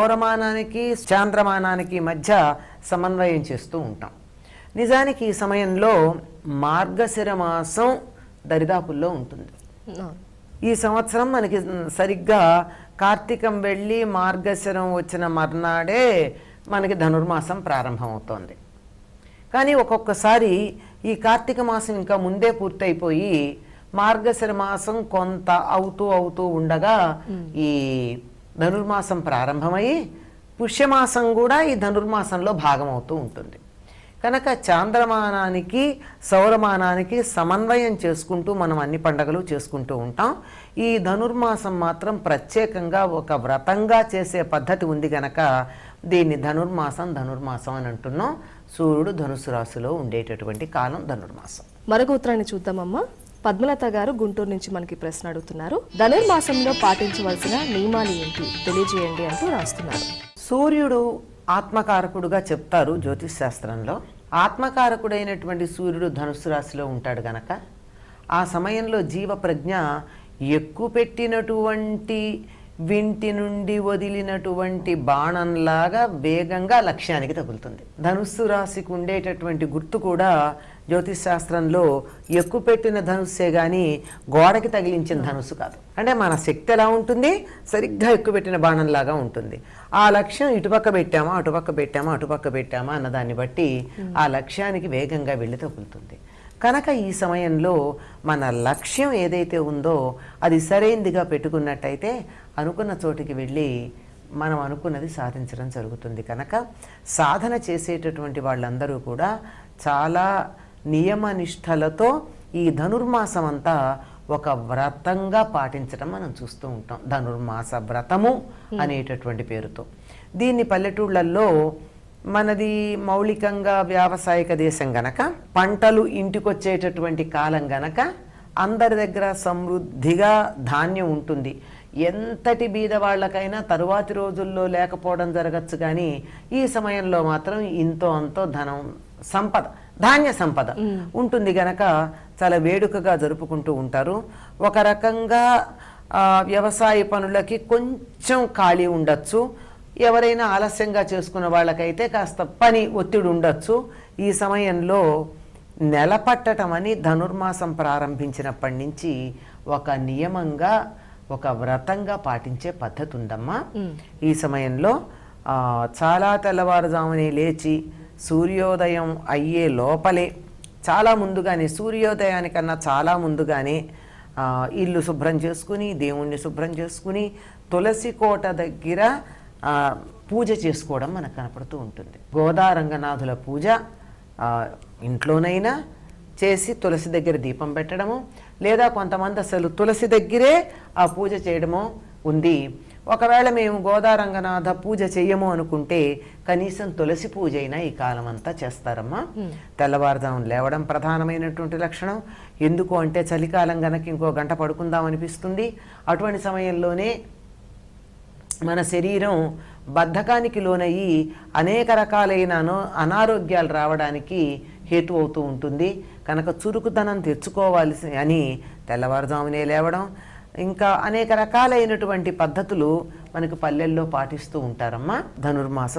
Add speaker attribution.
Speaker 1: పౌరమానానికి చాంద్రమానానికి మధ్య సమన్వయం చేస్తూ ఉంటాం. నిజానికి ఈ సమయంలో మార్గశిర మాసం దరిదాపుల్లో ఉంటుంది. ఈ సంవత్సరం మనకి సరిగ్గా కార్తీకం వెళ్ళి మార్గశిరం వచ్చిన మర్నాడే మనకి ధనుర్మాసం ప్రారంభమవుతోంది. కానీ ఒక్కొక్కసారి ఈ కార్తీక మాసం ఇంకా ముందే పూర్తయిపోయి మార్గశిర మాసం కొంత అవుతూ ఉండగా ఈ ధనుర్మాసం ప్రారంభమై పుష్యమాసం కూడా ఈ ధనుర్మాసంలో భాగమవుతూ ఉంటుంది. కనుక చాంద్రమానానికి సౌరమానానికి సమన్వయం చేసుకుంటూ మనం అన్ని పండుగలు చేసుకుంటూ ఉంటాం. ఈ ధనుర్మాసం మాత్రం ప్రత్యేకంగా ఒక వ్రతంగా చేసే పద్ధతి ఉంది గనక దీన్ని ధనుర్మాసం అని అంటున్నాం. సూర్యుడు ధనుసు రాశిలో ఉండేటటువంటి కాలం ధనుర్మాసం.
Speaker 2: మరొక ఉత్తరాన్ని చూద్దామమ్మా. పద్మలత గారు గుంటూరు నుంచి మనకి ప్రశ్న అడుగుతున్నారు. ధనుర్మాసంలో పాటించవలసిన నియమాలు ఏంటి తెలియజేయండి అంటూ రాస్తున్నారు.
Speaker 1: సూర్యుడు ఆత్మకారకుడుగా చెప్తారు జ్యోతిష్ శాస్త్రంలో. ఆత్మకారకుడైనటువంటి సూర్యుడు ధనుస్సు రాశిలో ఉంటాడు గనక ఆ సమయంలో జీవ ప్రజ్ఞ ఎక్కుపెట్టినటువంటి వింటి నుండి వదిలినటువంటి బాణంలాగా వేగంగా లక్ష్యానికి తగులుతుంది. ధనుస్సు రాశికి ఉండేటటువంటి గుర్తు కూడా జ్యోతిష్ శాస్త్రంలో ఎక్కుపెట్టిన ధనుస్సే గాని గోడకి తగిలించిన ధనుస్సు కాదు. అంటే మన శక్తి ఎలా ఉంటుంది, సరిగ్గా ఎక్కుపెట్టిన బాణంలాగా ఉంటుంది. ఆ లక్ష్యం ఇటుపక్క పెట్టామా అటుపక్క పెట్టామా అన్నదాన్ని బట్టి ఆ లక్ష్యానికి వేగంగా వెళ్ళి తగులుతుంది. కనుక ఈ సమయంలో మన లక్ష్యం ఏదైతే ఉందో అది సరైనదిగా పెట్టుకున్నట్టయితే అనుకున్న చోటికి వెళ్ళి మనం అనుకున్నది సాధించడం జరుగుతుంది. కనుక సాధన చేసేటటువంటి వాళ్ళందరూ కూడా చాలా నియమనిష్టలతో ఈ ధనుర్మాసం అంతా ఒక వ్రతంగా పాటించడం మనం చూస్తూ ఉంటాం. ధనుర్మాస వ్రతము అనేటటువంటి పేరుతో. దీన్ని పల్లెటూళ్ళల్లో, మనది మౌలికంగా వ్యావసాయిక దేశం గనక పంటలు ఇంటికొచ్చేటటువంటి కాలం గనక అందరి దగ్గర సమృద్ధిగా ధాన్యం ఉంటుంది. ఎంతటి బీద వాళ్ళకైనా తరువాతి రోజుల్లో లేకపోవడం జరగచ్చు, కానీ ఈ సమయంలో మాత్రం ఇంతో అంతో ధాన్య సంపద ఉంటుంది గనక చాలా వేడుకగా జరుపుకుంటూ ఉంటారు. ఒక రకంగా వ్యవసాయ పనులకి కొంచెం ఖాళీ ఉండొచ్చు. ఎవరైనా ఆలస్యంగా చేసుకున్న వాళ్ళకైతే కాస్త పని ఒత్తిడి ఉండొచ్చు. ఈ సమయంలో నెలపట్టడం అని ధనుర్మాసం ప్రారంభించినప్పటి నుంచి ఒక నియమంగా, ఒక వ్రతంగా పాటించే పద్ధతి ఉందమ్మా. ఈ సమయంలో చాలా తెల్లవారుజామునే లేచి సూర్యోదయం అయ్యే లోపలే, చాలా ముందుగానే, సూర్యోదయానికన్నా చాలా ముందుగానే ఇల్లు శుభ్రం చేసుకుని, దేవుణ్ణి శుభ్రం చేసుకుని, తులసి కోట దగ్గర పూజ చేసుకోవడం మనకు కనపడుతూ ఉంటుంది. గోదారంగనాథుల పూజ ఇంట్లోనైనా చేసి తులసి దగ్గర దీపం పెట్టడము, లేదా కొంతమంది అసలు తులసి దగ్గరే ఆ పూజ చేయడమో ఉంది. ఒకవేళ మేము గోదారంగనాథ పూజ చెయ్యము అనుకుంటే కనీసం తులసి పూజ అయినా ఈ కాలం అంతా చేస్తారమ్మా. తెల్లవారుజామున లేవడం ప్రధానమైనటువంటి లక్షణం. ఎందుకు అంటే చలికాలం గనక ఇంకో గంట పడుకుందాం అనిపిస్తుంది. అటువంటి సమయంలోనే మన శరీరం బద్ధకానికి లోనయ్యి అనేక రకాలైన అనారోగ్యాలు రావడానికి హేతు అవుతూ ఉంటుంది. కనుక చురుకుతనం తెచ్చుకోవాల్సి అని తెల్లవారుజామునే లేవడం, ఇంకా అనేక రకాలైనటువంటి పద్ధతులు మనకు పల్లెల్లో పాటిస్తూ ఉంటారమ్మా. ధనుర్మాసం